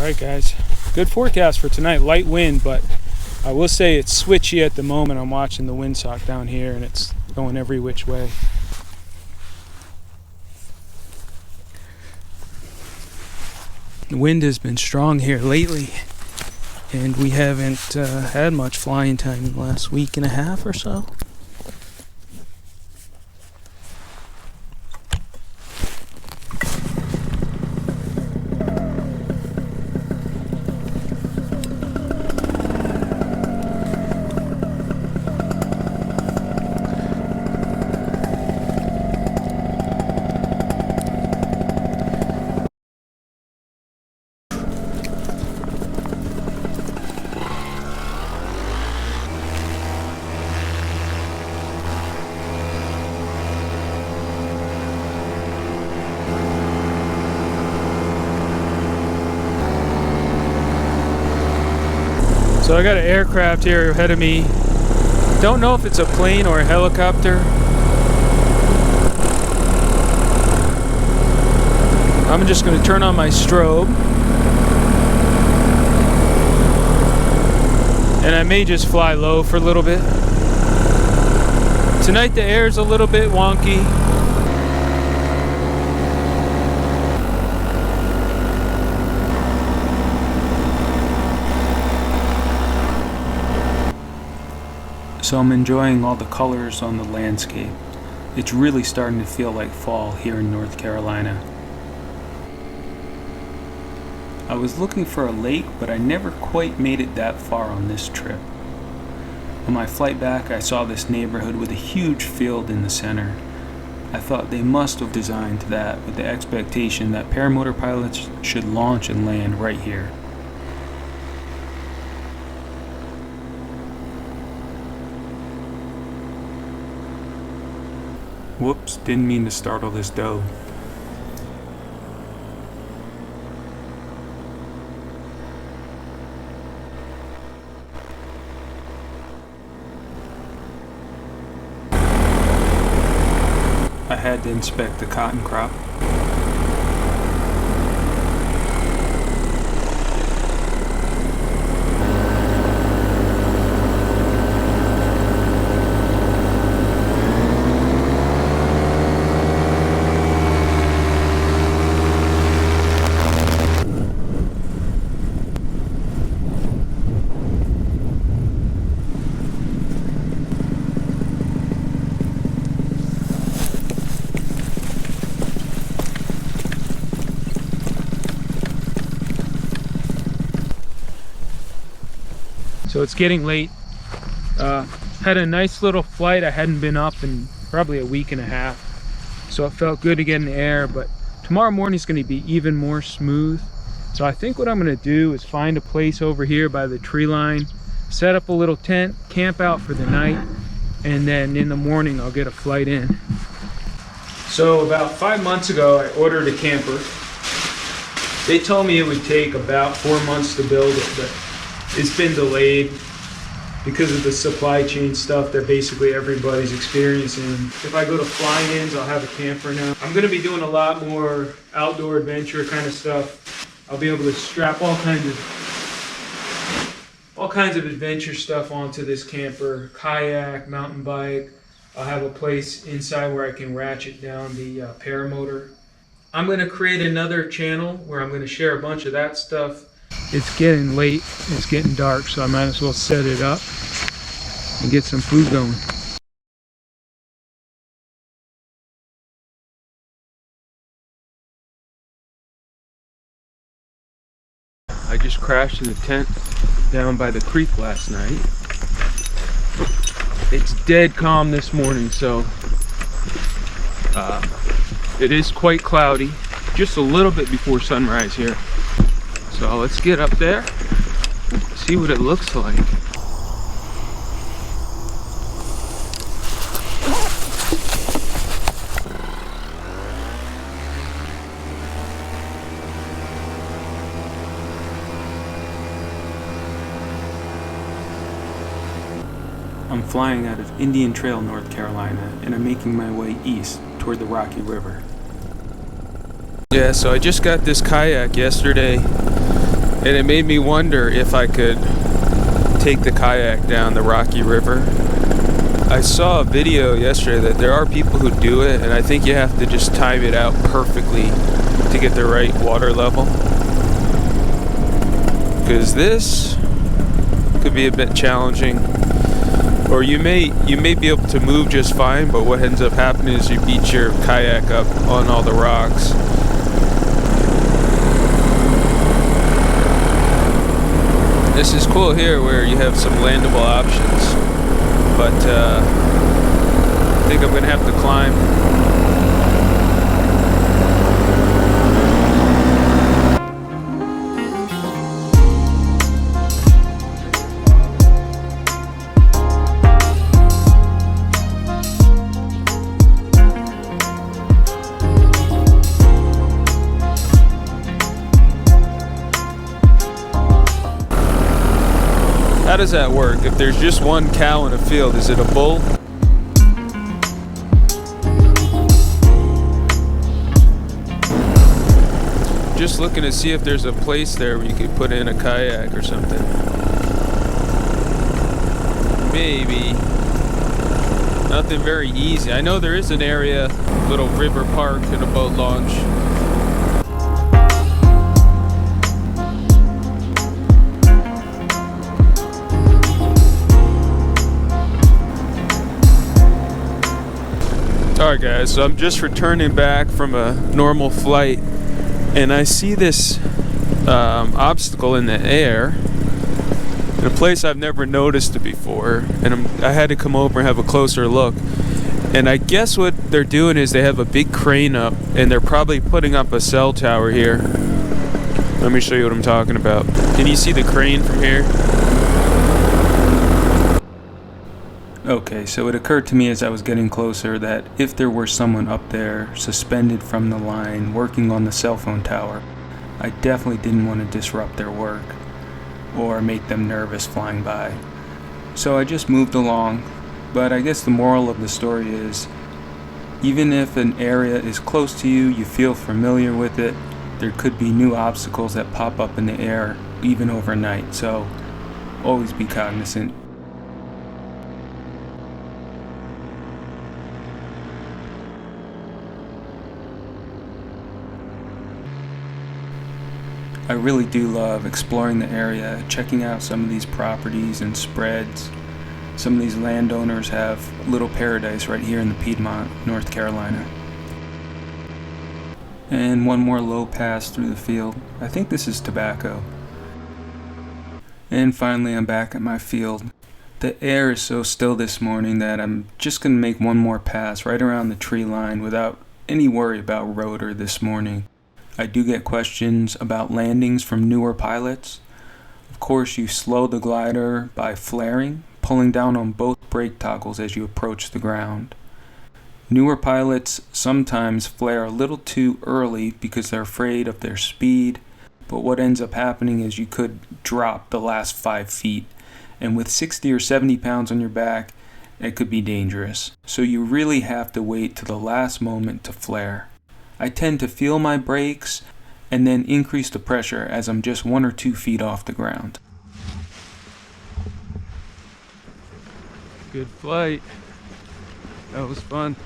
Alright guys, good forecast for tonight. Light wind, but I will say it's switchy at the moment. I'm watching the windsock down here and it's going every which way. The wind has been strong here lately, and we haven't had much flying time in the last week and a half or so. So I got an aircraft here ahead of me. Don't know if it's a plane or a helicopter. I'm just going to turn on my strobe. And I may just fly low for a little bit. Tonight the air's a little bit wonky. So I'm enjoying all the colors on the landscape. It's really starting to feel like fall here in North Carolina. I was looking for a lake, but I never quite made it that far on this trip. On my flight back, I saw this neighborhood with a huge field in the center. I thought they must have designed that with the expectation that paramotor pilots should launch and land right here. Whoops, didn't mean to startle this doe. I had to inspect the cotton crop. So it's getting late. Had a nice little flight. I hadn't been up in probably a week and a half, so it felt good to get in the air, but tomorrow morning is going to be even more smooth. So I think what I'm going to do is find a place over here by the tree line, set up a little tent, camp out for the night, and then in the morning I'll get a flight in. So about 5 months ago I ordered a camper. They told me it would take about 4 months to build it, but it's been delayed because of the supply chain stuff that basically everybody's experiencing. If I go to fly-ins, I'll have a camper now. I'm going to be doing a lot more outdoor adventure kind of stuff. I'll be able to strap all kinds of adventure stuff onto this camper. Kayak, mountain bike. I'll have a place inside where I can ratchet down the paramotor. I'm going to create another channel where I'm going to share a bunch of that stuff. It's getting late, it's getting dark, so I might as well set it up and get some food going. I just crashed in the tent down by the creek last night. It's dead calm this morning, so it is quite cloudy, just a little bit before sunrise here. So let's get up there, see what it looks like. I'm flying out of Indian Trail, North Carolina, and I'm making my way east toward the Rocky River. Yeah, so I just got this kayak yesterday. And it made me wonder if I could take the kayak down the Rocky River. I saw a video yesterday that there are people who do it, and I think you have to just time it out perfectly to get the right water level. Because this could be a bit challenging. Or you may be able to move just fine, but what ends up happening is you beat your kayak up on all the rocks. This is cool here where you have some landable options, but I think I'm going to have to climb. How does that work? If there's just one cow in a field, is it a bull? Just looking to see if there's a place there where you could put in a kayak or something. Maybe. Nothing very easy. I know there is an area, little river park and a boat launch. Alright guys, so I'm just returning back from a normal flight and I see this obstacle in the air in a place I've never noticed it before, and I had to come over and have a closer look. And I guess what they're doing is they have a big crane up and they're probably putting up a cell tower here. Let me show you what I'm talking about. Can you see the crane from here? Okay, so it occurred to me as I was getting closer that if there were someone up there suspended from the line working on the cell phone tower, I definitely didn't want to disrupt their work or make them nervous flying by. So I just moved along, but I guess the moral of the story is, even if an area is close to you, you feel familiar with it, there could be new obstacles that pop up in the air even overnight, so always be cognizant. I really do love exploring the area, checking out some of these properties and spreads. Some of these landowners have little paradise right here in the Piedmont, North Carolina. And one more low pass through the field. I think this is tobacco. And finally I'm back at my field. The air is so still this morning that I'm just going to make one more pass right around the tree line without any worry about rotor this morning. I do get questions about landings from newer pilots. Of course, you slow the glider by flaring, pulling down on both brake toggles as you approach the ground. Newer pilots sometimes flare a little too early because they're afraid of their speed, but what ends up happening is you could drop the last 5 feet, and with 60 or 70 pounds on your back, it could be dangerous. So you really have to wait to the last moment to flare. I tend to feel my brakes and then increase the pressure as I'm just 1 or 2 feet off the ground. Good flight. That was fun.